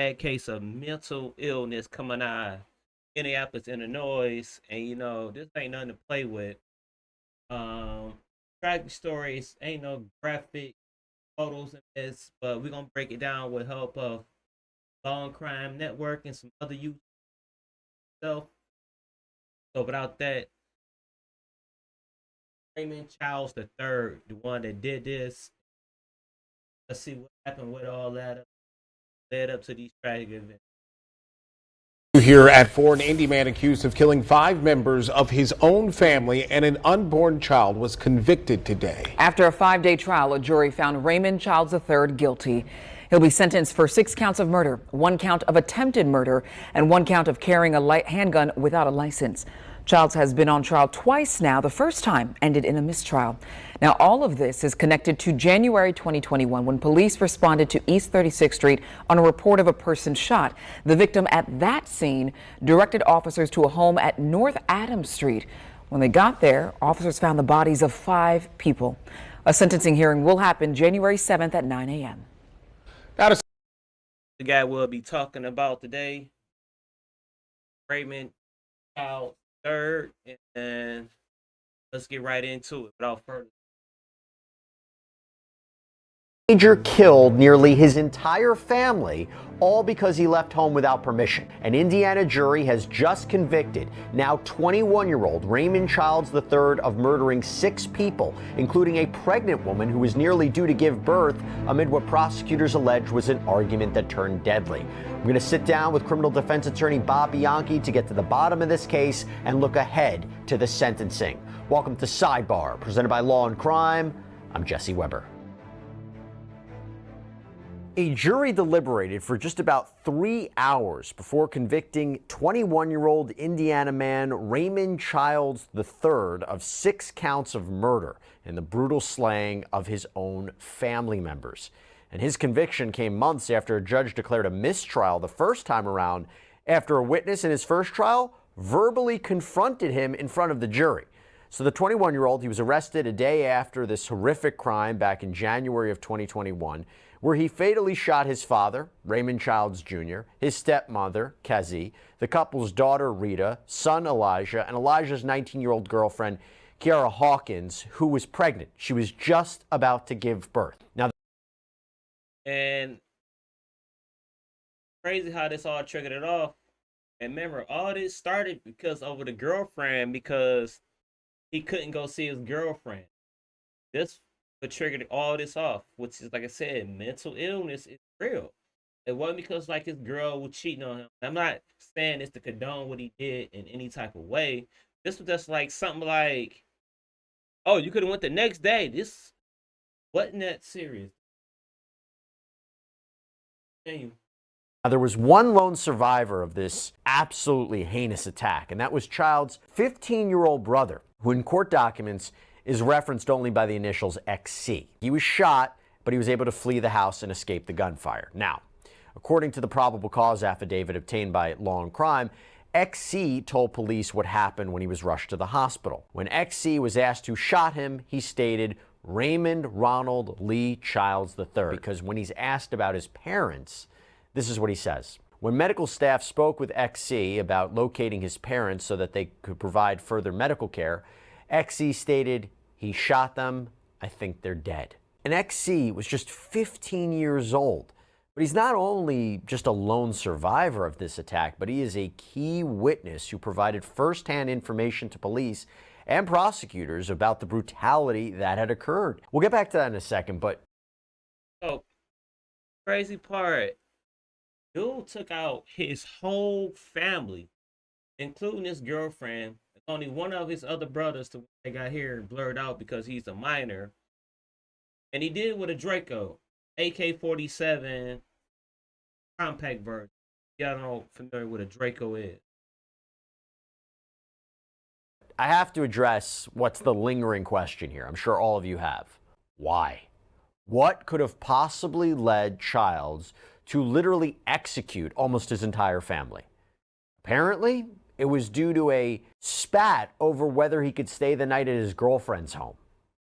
bad case of mental illness coming out of Minneapolis, Illinois, and this ain't nothing to play with. Um, Tragic stories ain't no graphic photos in this, but we're gonna break it down with help of Law and Crime Network and some other youth stuff. So without that, Raymond Charles the Third, the one that did this. Let's see what happened with all that led up to these tragic events. Here at 4, an Indy man accused of killing 5 members of his own family and an unborn child was convicted today. After a 5-day trial, a jury found Raymond Childs III guilty. He'll be sentenced for 6 counts of murder, 1 count of attempted murder, and 1 count of carrying a handgun without a license. Childs has been on trial twice now. The first time ended in a mistrial. Now, all of this is connected to January 2021 when police responded to East 36th Street on a report of a person shot. The victim at that scene directed officers to a home at North Adams Street. When they got there, officers found the bodies of 5 people. A sentencing hearing will happen January 7th at 9 a.m. The guy we'll be talking about today, Raymond Charles III, and let's get right into it without further. Teenager killed nearly his entire family, all because he left home without permission. An Indiana jury has just convicted now 21-year-old Raymond Childs III of murdering 6 people, including a pregnant woman who was nearly due to give birth amid what prosecutors allege was an argument that turned deadly. We're going to sit down with criminal defense attorney Bob Bianchi to get to the bottom of this case and look ahead to the sentencing. Welcome to Sidebar, presented by Law and Crime. I'm Jesse Weber. A jury deliberated for just about 3 hours before convicting 21-year-old Indiana man Raymond Childs III of 6 counts of murder and the brutal slaying of his own family members. And his conviction came months after a judge declared a mistrial the first time around after a witness in his first trial verbally confronted him in front of the jury. So the 21-year-old, he was arrested a day after this horrific crime back in January of 2021, where he fatally shot his father, Raymond Childs Jr., his stepmother, Kazi, the couple's daughter, Rita, son, Elijah, and Elijah's 19-year-old girlfriend, Kiara Hawkins, who was pregnant. She was just about to give birth. Now, and crazy how this all triggered it off. And remember, all this started because over the girlfriend, because he couldn't go see his girlfriend. This what triggered all this off, which is, like I said, mental illness is real. It wasn't because like his girl was cheating on him. I'm not saying this to condone what he did in any type of way. This was just like something like, oh, you could have went the next day. This wasn't that serious. now, there was one lone survivor of this absolutely heinous attack, and that was Child's 15-year-old brother, who in court documents is referenced only by the initials XC. He was shot, but he was able to flee the house and escape the gunfire. Now, according to the probable cause affidavit obtained by Law and Crime, XC told police what happened when he was rushed to the hospital. When XC was asked who shot him, he stated Raymond Ronald Lee Childs III, because when he's asked about his parents, this is what he says. When medical staff spoke with XC about locating his parents so that they could provide further medical care, XC stated, he shot them, I think they're dead. And XC was just 15 years old. But he's not only just a lone survivor of this attack, but he is a key witness who provided firsthand information to police and prosecutors about the brutality that had occurred. We'll get back to that in a second, but... Oh, crazy part. Dude took out his whole family, including his girlfriend. Only one of his other brothers that got here blurred out because he's a minor. And he did it with a Draco, AK-47 compact version. Y'all don't know familiar what a Draco is. I have to address what's the lingering question here. I'm sure all of you have. Why? What could have possibly led Childs to literally execute almost his entire family? Apparently, it was due to a spat over whether he could stay the night at his girlfriend's home.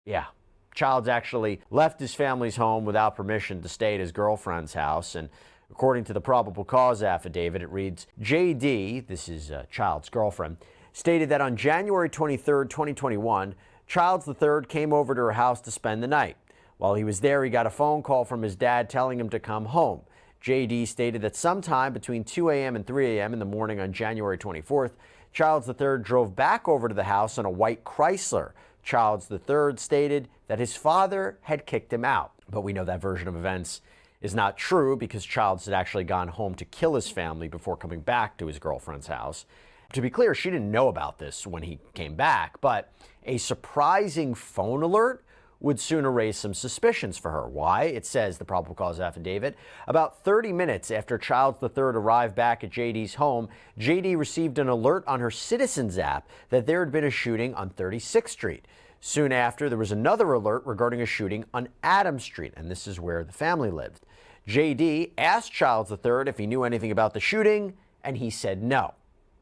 Yeah, Childs actually left his family's home without permission to stay at his girlfriend's house, and According to the probable cause affidavit, it reads, J.D., this is Child's girlfriend, stated that on January 23, 2021, Childs III came over to her house to spend the night. While he was there, he got a phone call from his dad telling him to come home. J.D. stated that sometime between 2 a.m. and 3 a.m. in the morning on January 24th, Childs III drove back over to the house in a white Chrysler. Childs III stated that his father had kicked him out. But we know that version of events is not true because Childs had actually gone home to kill his family before coming back to his girlfriend's house. To be clear, she didn't know about this when he came back, but a surprising phone alert would soon raise some suspicions for her. Why? It says, the probable cause affidavit, about 30 minutes after Childs III arrived back at JD's home, JD received an alert on her Citizens app that there had been a shooting on 36th Street. Soon after, there was another alert regarding a shooting on Adams Street, and this is where the family lived. JD asked Childs III if he knew anything about the shooting, and he said no.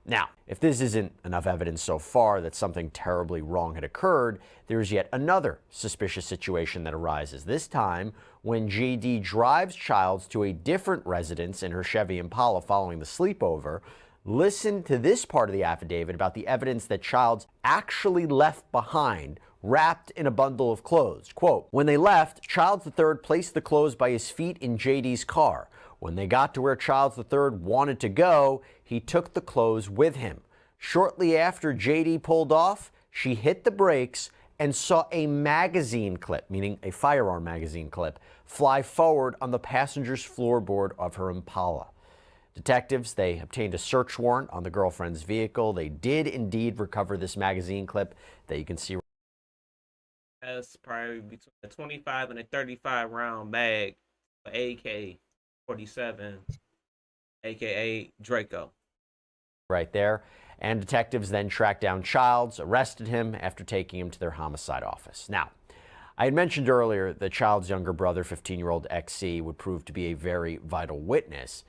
Now, if this isn't enough evidence so far that something terribly wrong had occurred, there is yet another suspicious situation that arises, this time when JD drives Childs to a different residence in her Chevy Impala following the sleepover. Listen to this part of the affidavit about the evidence that Childs actually left behind, wrapped in a bundle of clothes. Quote, when they left, Childs III placed the clothes by his feet in JD's car. When they got to where Childs III wanted to go, he took the clothes with him. Shortly after JD pulled off, she hit the brakes and saw a magazine clip, meaning a firearm magazine clip, fly forward on the passenger's floorboard of her Impala. Detectives, they obtained a search warrant on the girlfriend's vehicle. They did indeed recover this magazine clip that you can see. That's probably between a 25 and a 35 round mag for AK-47, aka Draco. Right there. And detectives then tracked down Childs, arrested him after taking him to their homicide office. Now, I had mentioned earlier that Childs' younger brother, 15-year-old XC, would prove to be a very vital witness.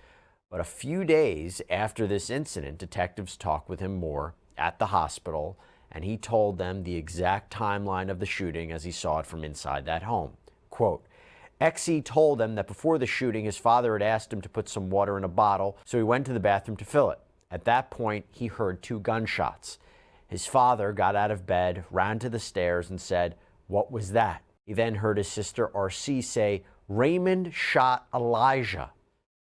But a few days after this incident, detectives talked with him more at the hospital, and he told them the exact timeline of the shooting as he saw it from inside that home. Quote, XE told them that before the shooting, his father had asked him to put some water in a bottle, so he went to the bathroom to fill it. At that point, he heard 2 gunshots. His father got out of bed, ran to the stairs, and said, "What was that?" He then heard his sister RC say, "Raymond shot Elijah."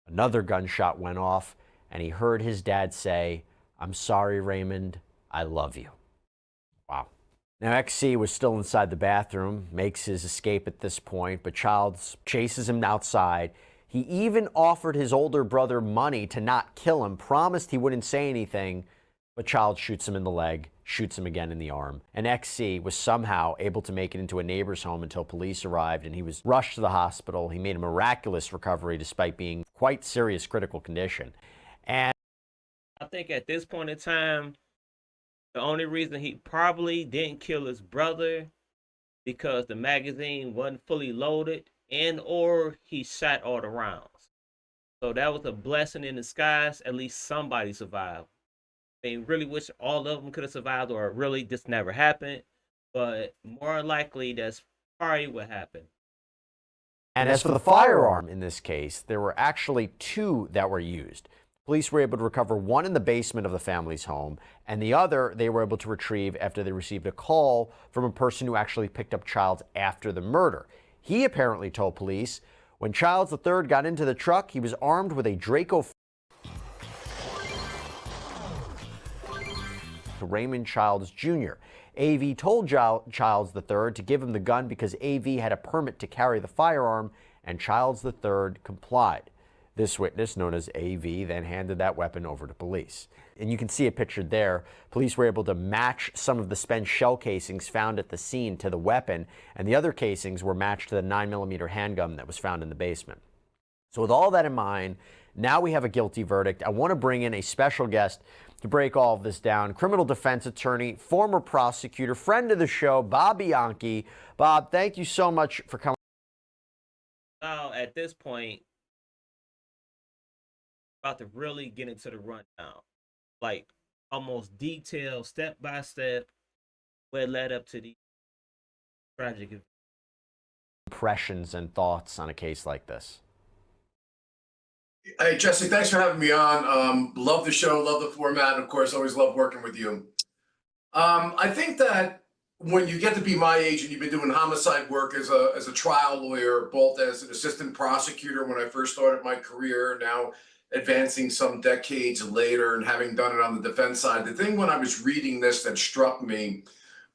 Another gunshot went off, and he heard his dad say, "I'm sorry, Raymond, I love you." Wow. Now, XC was still inside the bathroom, makes his escape at this point, but Childs chases him outside. He even offered his older brother money to not kill him, promised he wouldn't say anything, but Childs shoots him in the leg, shoots him again in the arm. And XC was somehow able to make it into a neighbor's home until police arrived, and he was rushed to the hospital. He made a miraculous recovery despite being in quite serious critical condition. And I think at this point in time, the only reason he probably didn't kill his brother because the magazine wasn't fully loaded and or he shot all the rounds. So that was a blessing in disguise. At least somebody survived. They really wish all of them could have survived or really this never happened. But more likely that's probably what happened. And as for the firearm in this case, there were actually 2 that were used. Police were able to recover one in the basement of the family's home, and the other they were able to retrieve after they received a call from a person who actually picked up Childs after the murder. He apparently told police when Childs III got into the truck, he was armed with a Draco. Raymond Childs Jr. AV told Childs III to give him the gun because AV had a permit to carry the firearm, and Childs III complied. This witness, known as AV, then handed that weapon over to police. And you can see it pictured there. Police were able to match some of the spent shell casings found at the scene to the weapon, and the other casings were matched to the 9mm handgun that was found in the basement. So with all that in mind, now we have a guilty verdict. I want to bring in a special guest to break all of this down. Criminal defense attorney, former prosecutor, friend of the show, Bob Bianchi. Bob, thank you so much for coming. Now, at this point, about to really get into the rundown, like almost detailed, step by step, what led up to the tragic event. Impressions and thoughts on a case like this. Hey, Jesse, thanks for having me on. Love the show, love the format, and of course, always love working with you. I think that when you get to be my age and you've been doing homicide work as a trial lawyer, both as an assistant prosecutor when I first started my career, now advancing some decades later and having done it on the defense side, the thing when I was reading this that struck me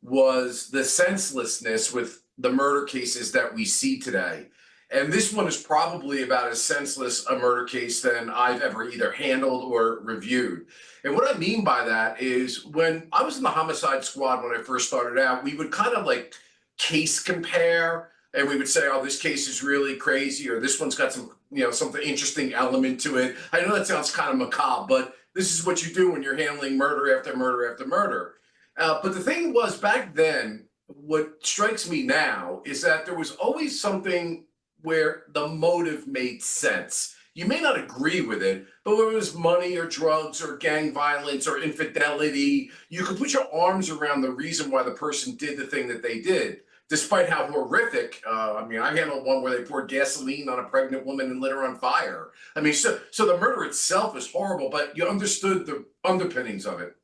was the senselessness with the murder cases that we see today. And this one is probably about as senseless a murder case than I've ever either handled or reviewed. And what I mean by that is when I was in the homicide squad when I first started out, we would kind of like case compare and we would say, oh, this case is really crazy, or this one's got some, something interesting element to it. I know that sounds kind of macabre, but this is what you do when you're handling murder after murder after murder. But the thing was back then, what strikes me now is that there was always something where the motive made sense. You may not agree with it, but whether it was money or drugs or gang violence or infidelity, you could put your arms around the reason why the person did the thing that they did, despite how horrific. I handled one where they poured gasoline on a pregnant woman and lit her on fire. So the murder itself is horrible, but you understood the underpinnings of it.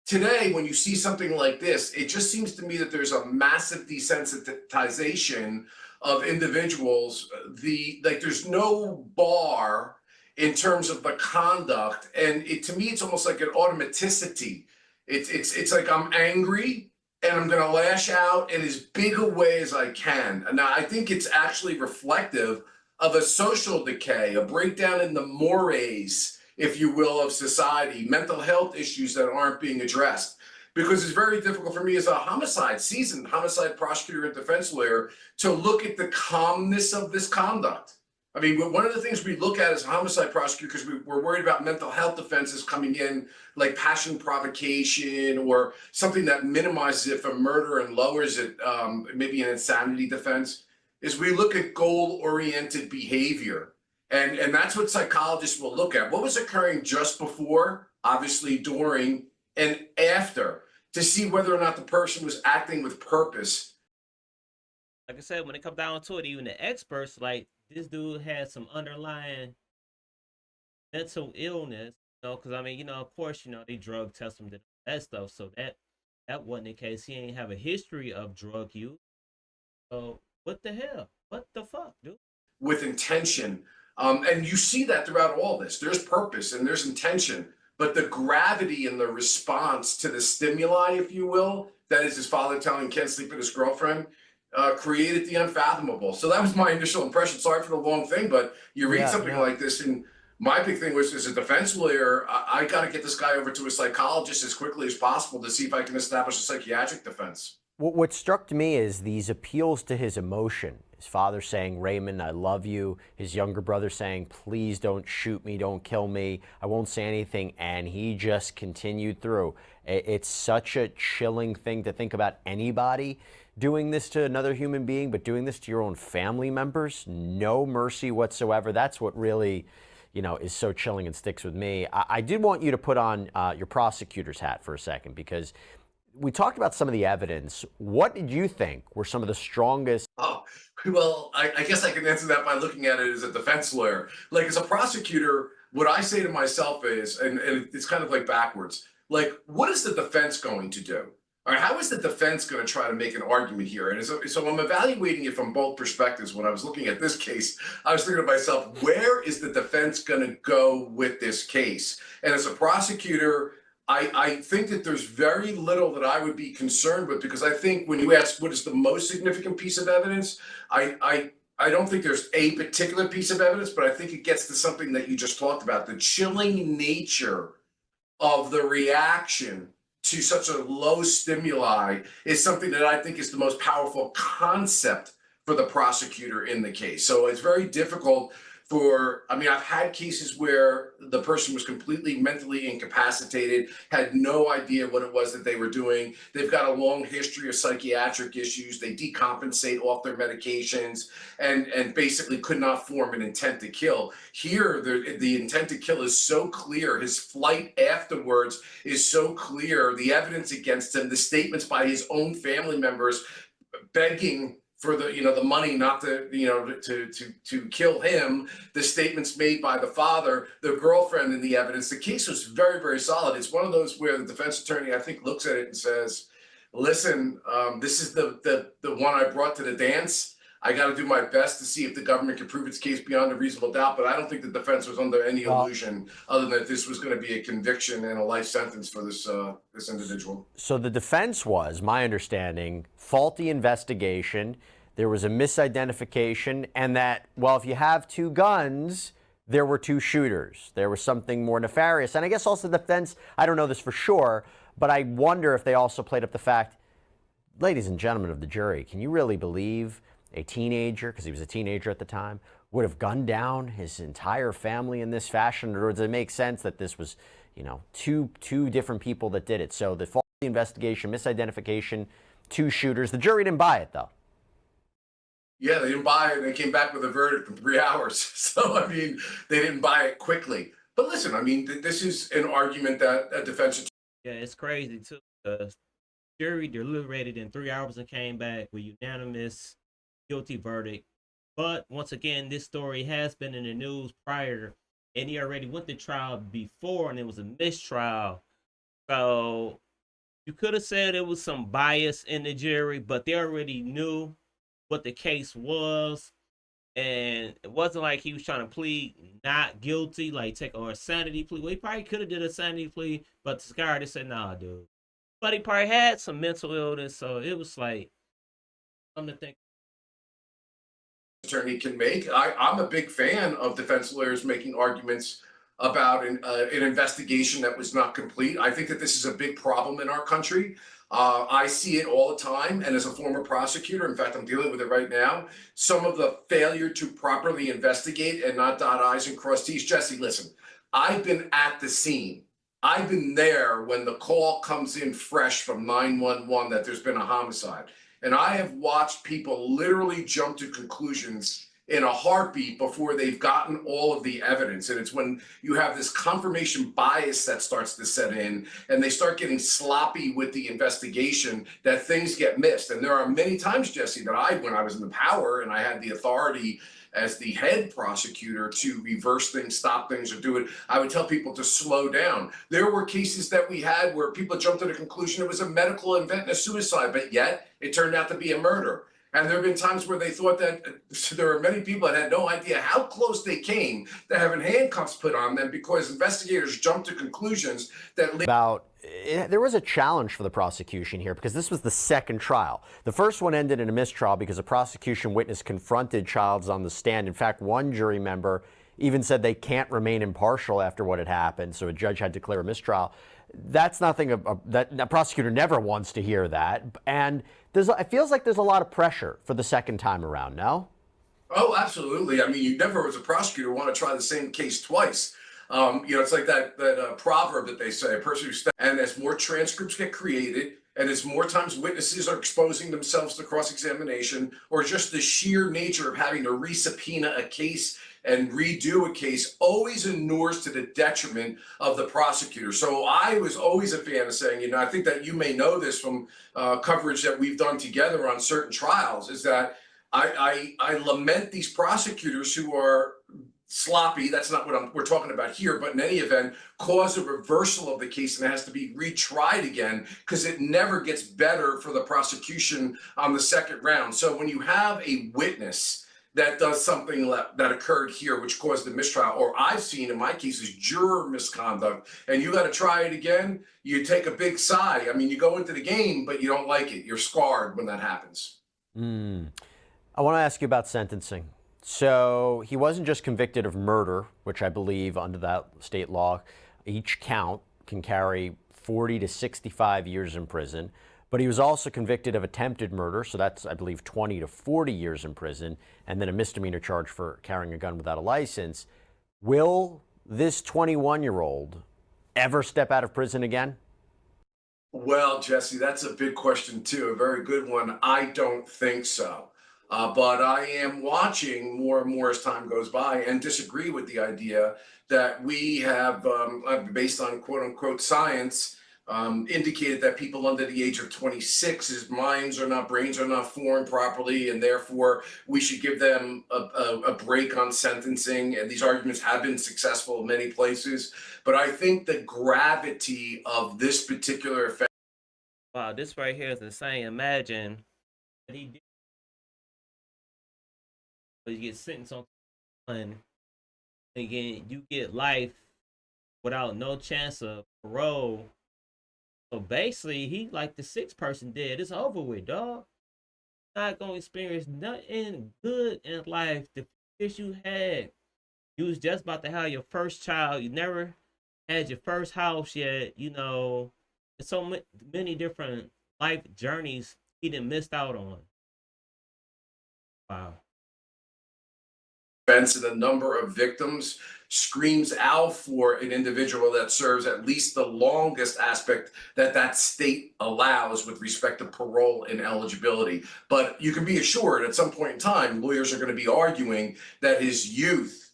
Today, when you see something like this, it just seems to me that there's a massive desensitization of individuals. There's no bar in terms of the conduct, and to me, it's almost like an automaticity. It's like I'm angry and I'm going to lash out in as big a way as I can. And now I think it's actually reflective of a social decay, a breakdown in the mores, if you will, of society, mental health issues that aren't being addressed. Because it's very difficult for me as a seasoned homicide prosecutor and defense lawyer to look at the calmness of this conduct. One of the things we look at as a homicide prosecutor, because we're worried about mental health defenses coming in, like passion provocation or something that minimizes it for murder and lowers it, maybe an insanity defense, is we look at goal-oriented behavior. And that's what psychologists will look at. What was occurring just before, obviously during, and after, to see whether or not the person was acting with purpose. Like I said, when it comes down to it, even the experts, like this dude had some underlying mental illness, because of course, they drug test him, that stuff. So that wasn't the case. He ain't have a history of drug use. So what the hell? What the fuck, dude? With intention. And you see that throughout all this. There's purpose and there's intention, but the gravity and the response to the stimuli, if you will, that is his father telling Ken sleep with his girlfriend, created the unfathomable. So that was my initial impression. Sorry for the long thing, but you read something like this, and my big thing was, as a defense lawyer, I got to get this guy over to a psychologist as quickly as possible to see if I can establish a psychiatric defense. What struck me is these appeals to his emotion. His father saying, Raymond, I love you. His younger brother saying, please don't shoot me, don't kill me. I won't say anything. And he just continued through. It's such a chilling thing to think about anybody doing this to another human being, but doing this to your own family members, no mercy whatsoever. That's what really, is so chilling and sticks with me. I did want you to put on your prosecutor's hat for a second, because we talked about some of the evidence. What did you think were some of the strongest? Oh, well, I guess I can answer that by looking at it as a defense lawyer. Like, as a prosecutor, what I say to myself is, and it's kind of like backwards, like, what is the defense going to do? All right, how is the defense going to try to make an argument here? And so I'm evaluating it from both perspectives. When I was looking at this case, I was thinking to myself, where is the defense going to go with this case? And as a prosecutor, I think that there's very little that I would be concerned with, because I think when you ask what is the most significant piece of evidence, I don't think there's a particular piece of evidence, but I think it gets to something that you just talked about. The chilling nature of the reaction to such a low stimuli is something that I think is the most powerful concept for the prosecutor in the case. So it's very difficult I've had cases where the person was completely mentally incapacitated, had no idea what it was that they were doing. They've got a long history of psychiatric issues. They decompensate off their medications and basically could not form an intent to kill. Here, the intent to kill is so clear. His flight afterwards is so clear. The evidence against him, the statements by his own family members begging for the, the money not to, to kill him, the statements made by the father, the girlfriend, and the evidence. The case was very, very solid. It's one of those where the defense attorney, I think, looks at it and says, listen, this is the one I brought to the dance. I got to do my best to see if the government can prove its case beyond a reasonable doubt, but I don't think the defense was under any illusion other than that this was going to be a conviction and a life sentence for this this individual. So the defense was, my understanding, faulty investigation. There was a misidentification, and that, well, if you have two guns, there were two shooters. There was something more nefarious. And I guess also the defense, I don't know this for sure, but I wonder if they also played up the fact, ladies and gentlemen of the jury, can you really believe a teenager, because he was a teenager at the time, would have gunned down his entire family in this fashion? Or does it make sense that this was, two different people that did it? So the faulty investigation, misidentification, two shooters. The jury didn't buy it, though. Yeah, they didn't buy it. They came back with a verdict in 3 hours. So, I mean, they didn't buy it quickly. But listen, I mean, this is an argument that a defense. Yeah, it's crazy, too. The jury deliberated in 3 hours and came back with unanimous guilty verdict. But once again, this story has been in the news prior, and he already went to trial before, and it was a mistrial. So you could have said it was some bias in the jury, but they already knew what the case was, and it wasn't like he was trying to plead not guilty, like take or a sanity plea. Well, he probably could have did a sanity plea, but the guy just said, "Nah, dude." But he probably had some mental illness, so it was like something to think. Attorney can make. I'm a big fan of defense lawyers making arguments about an investigation that was not complete. I think that this is a big problem in our country. I see it all the time, and as a former prosecutor, in fact, I'm dealing with it right now, some of the failure to properly investigate and not dot I's and cross T's. Jesse, listen, I've been at the scene. I've been there when the call comes in fresh from 911 that there's been a homicide. And I have watched people literally jump to conclusions in a heartbeat before they've gotten all of the evidence. And it's when you have this confirmation bias that starts to set in and they start getting sloppy with the investigation that things get missed. And there are many times, Jesse, that when I was in the power and I had the authority as the head prosecutor to reverse things, stop things, or do it, I would tell people to slow down. There were cases that we had where people jumped to the conclusion it was a medical event and a suicide, but yet it turned out to be a murder. And there have been times where they thought that there are many people that had no idea how close they came to having handcuffs put on them because investigators jumped to conclusions that there was a challenge for the prosecution here because this was the second trial. The first one ended in a mistrial because a prosecution witness confronted Childs on the stand. In fact, one jury member even said they can't remain impartial after what had happened, so a judge had to declare a mistrial. That's nothing that a prosecutor never wants to hear that. And it feels like there's a lot of pressure for the second time around, no? Oh, absolutely. I mean, you never, as a prosecutor, want to try the same case twice. It's like that proverb that they say, a person who and as more transcripts get created, and as more times witnesses are exposing themselves to cross-examination, or just the sheer nature of having to resubpoena a case and redo a case always inures to the detriment of the prosecutor. So I was always a fan of saying, I think that you may know this from coverage that we've done together on certain trials, is that I lament these prosecutors who are sloppy. That's not what we're talking about here, but in any event, cause a reversal of the case and it has to be retried again because it never gets better for the prosecution on the second round. So when you have a witness that does something that occurred here, which caused the mistrial, or I've seen in my cases juror misconduct, and you got to try it again, you take a big sigh. I mean, you go into the game, but you don't like it. You're scarred when that happens. I want to ask you about sentencing. So he wasn't just convicted of murder, which I believe under that state law, each count can carry 40 to 65 years in prison. But he was also convicted of attempted murder, so that's, I believe, 20 to 40 years in prison, and then a misdemeanor charge for carrying a gun without a license. Will this 21-year-old ever step out of prison again? Well, Jesse, that's a big question, too. A very good one. I don't think so. But I am watching more and more as time goes by and disagree with the idea that we have, based on quote unquote science, indicated that people under the age of 26's brains are not formed properly, and therefore we should give them a break on sentencing. And these arguments have been successful in many places. But I think the gravity of this particular offense. Wow, this right here is insane. Imagine that he did, but you get sentenced on one, again, you get life without no chance of parole. So basically, he like the sixth person dead. It's over with, dog. Not gonna experience nothing good in life. The fears you had, you was just about to have your first child. You never had your first house yet. You know, there's so many different life journeys he didn't missed out on. Wow. And the number of victims screams out for an individual that serves at least the longest aspect that that state allows with respect to parole and eligibility. But you can be assured at some point in time, lawyers are going to be arguing that his youth,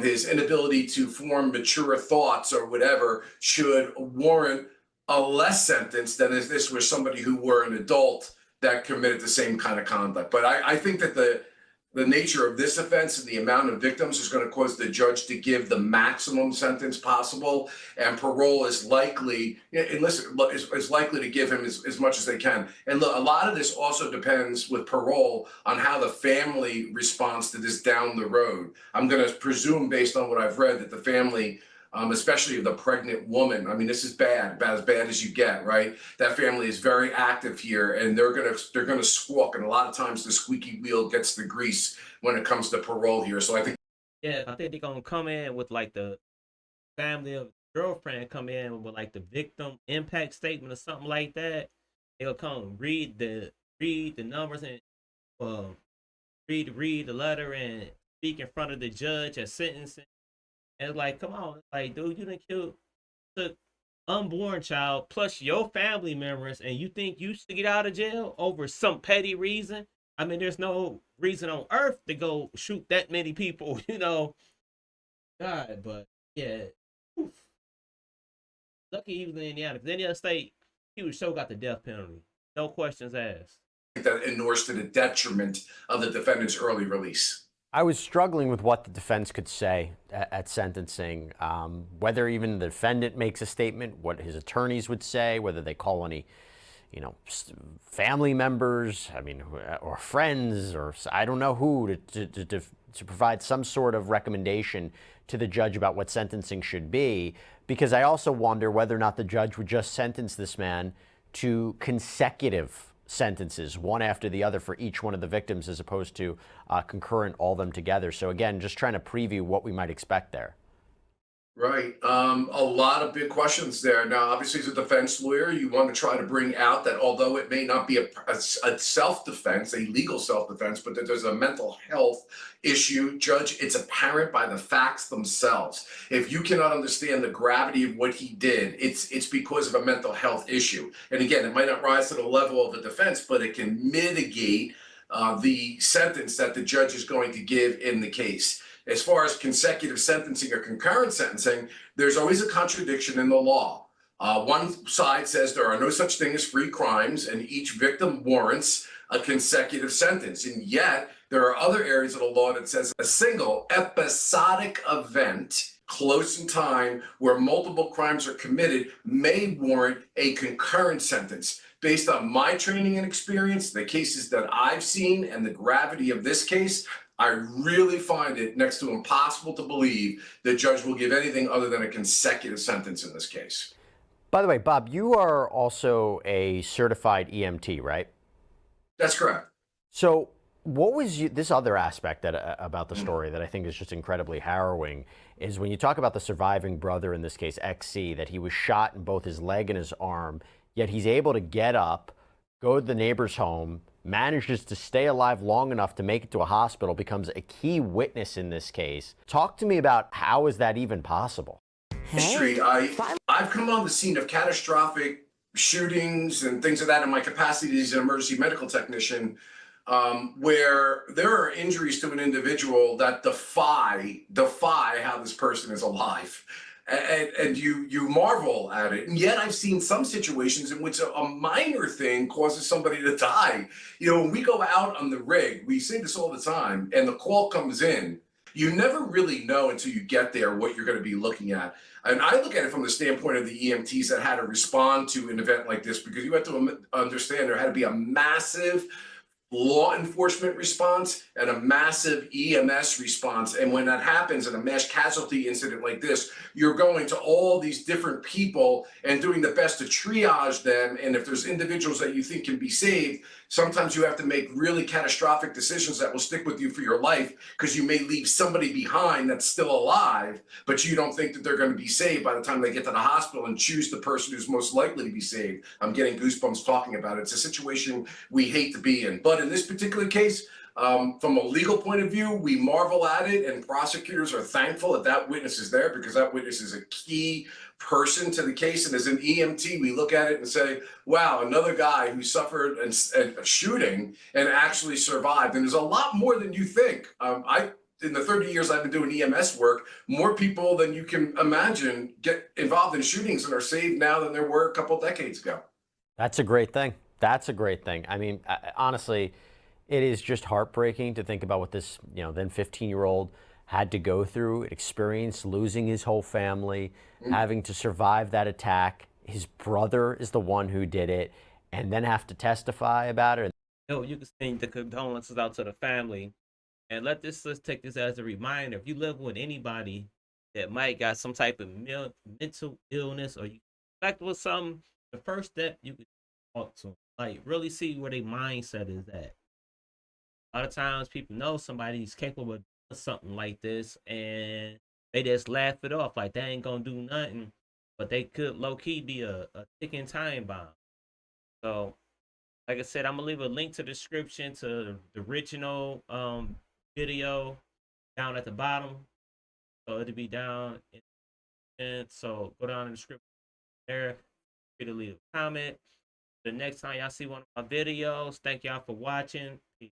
his inability to form mature thoughts or whatever, should warrant a less sentence than if this was somebody who were an adult that committed the same kind of conduct. But I think that the nature of this offense and the amount of victims is going to cause the judge to give the maximum sentence possible, and parole is likely, and listen, is likely to give him as much as they can. And look, a lot of this also depends with parole on how the family responds to this down the road. I'm going to presume, based on what I've read, that the family, especially of the pregnant woman. I mean, this is bad, about as bad as you get, right? That family is very active here, and they're gonna squawk, and a lot of times the squeaky wheel gets the grease when it comes to parole here. So I think, Yeah, I think they're gonna come in with like the family of the girlfriend come in with like the victim impact statement or something like that. They'll come read the numbers and um read the letter and speak in front of the judge at sentencing. And it's like, come on, like, dude, you done killed the unborn child plus your family members, and you think you should get out of jail over some petty reason? I mean, there's no reason on earth to go shoot that many people, you know. God, but yeah, oof. Lucky he was in Indiana. Because any other state, he would sure got the death penalty. No questions asked. that inures to the detriment of the defendant's early release. I was struggling with what the defense could say at sentencing, whether even the defendant makes a statement, what his attorneys would say, whether they call any, family members, or friends, or I don't know who, to provide some sort of recommendation to the judge about what sentencing should be, because I also wonder whether or not the judge would just sentence this man to consecutive sentences, one after the other for each one of the victims, as opposed to concurrent, all of them together. So again, just trying to preview what we might expect there. Right. A lot of big questions there. Now, obviously, as a defense lawyer, you want to try to bring out that although it may not be a self-defense, a legal self-defense, but that there's a mental health issue, Judge, it's apparent by the facts themselves. If you cannot understand the gravity of what he did, it's because of a mental health issue. And again, it might not rise to the level of the defense, but it can mitigate the sentence that the judge is going to give in the case. As far as consecutive sentencing or concurrent sentencing, there's always a contradiction in the law. One side says there are no such thing as free crimes, and each victim warrants a consecutive sentence. And yet, there are other areas of the law that says a single episodic event close in time where multiple crimes are committed may warrant a concurrent sentence. Based on my training and experience, the cases that I've seen, and the gravity of this case, I really find it next to impossible to believe the judge will give anything other than a consecutive sentence in this case. By the way, Bob, you are also a certified EMT, right? That's correct. So what was this other aspect about the story that I think is just incredibly harrowing is when you talk about the surviving brother, in this case, XC, that he was shot in both his leg and his arm, yet he's able to get up, go to the neighbor's home, manages to stay alive long enough to make it to a hospital, becomes a key witness in this case. Talk to me about how is that even possible? History. I've come on the scene of catastrophic shootings and things of that in my capacity as an emergency medical technician, where there are injuries to an individual that defy how this person is alive. and you marvel at it. And yet I've seen some situations in which a minor thing causes somebody to die. You know, when we go out on the rig, we say this all the time, and the call comes in, you never really know until you get there what you're going to be looking at. And I look at it from the standpoint of the EMTs that had to respond to an event like this, because you have to understand there had to be a massive law enforcement response and a massive EMS response. And when that happens in a mass casualty incident like this, you're going to all these different people and doing the best to triage them. And if there's individuals that you think can be saved, sometimes you have to make really catastrophic decisions that will stick with you for your life, because you may leave somebody behind that's still alive, but you don't think that they're going to be saved by the time they get to the hospital, and choose the person who's most likely to be saved. I'm getting goosebumps talking about it. It's a situation we hate to be in. But in this particular case, from a legal point of view, we marvel at it, and prosecutors are thankful that that witness is there, because that witness is a key person to the case. And as an EMT, we look at it and say, wow, another guy who suffered a shooting and actually survived. And there's a lot more than you think. In the 30 years I've been doing EMS work, more people than you can imagine get involved in shootings and are saved now than there were a couple decades ago. That's a great thing. That's a great thing. I mean, honestly, it is just heartbreaking to think about what this, then 15-year-old had to go through, experience losing his whole family, having to survive that attack. His brother is the one who did it, and then have to testify about it. You can send the condolences out to the family, and let's take this as a reminder. If you live with anybody that might got some type of mental illness, or you suspect with something, the first step, you could talk to them. Like, really see where their mindset is at. A lot of times people know somebody's capable of something like this, and they just laugh it off like they ain't gonna do nothing, but they could low-key be a ticking time bomb. So like I said, I'm gonna leave a link to the description to the original video down at the bottom, so it'll be down and so go down in the description there. Feel free to leave a comment. The next time y'all see one of my videos, thank y'all for watching. Peace.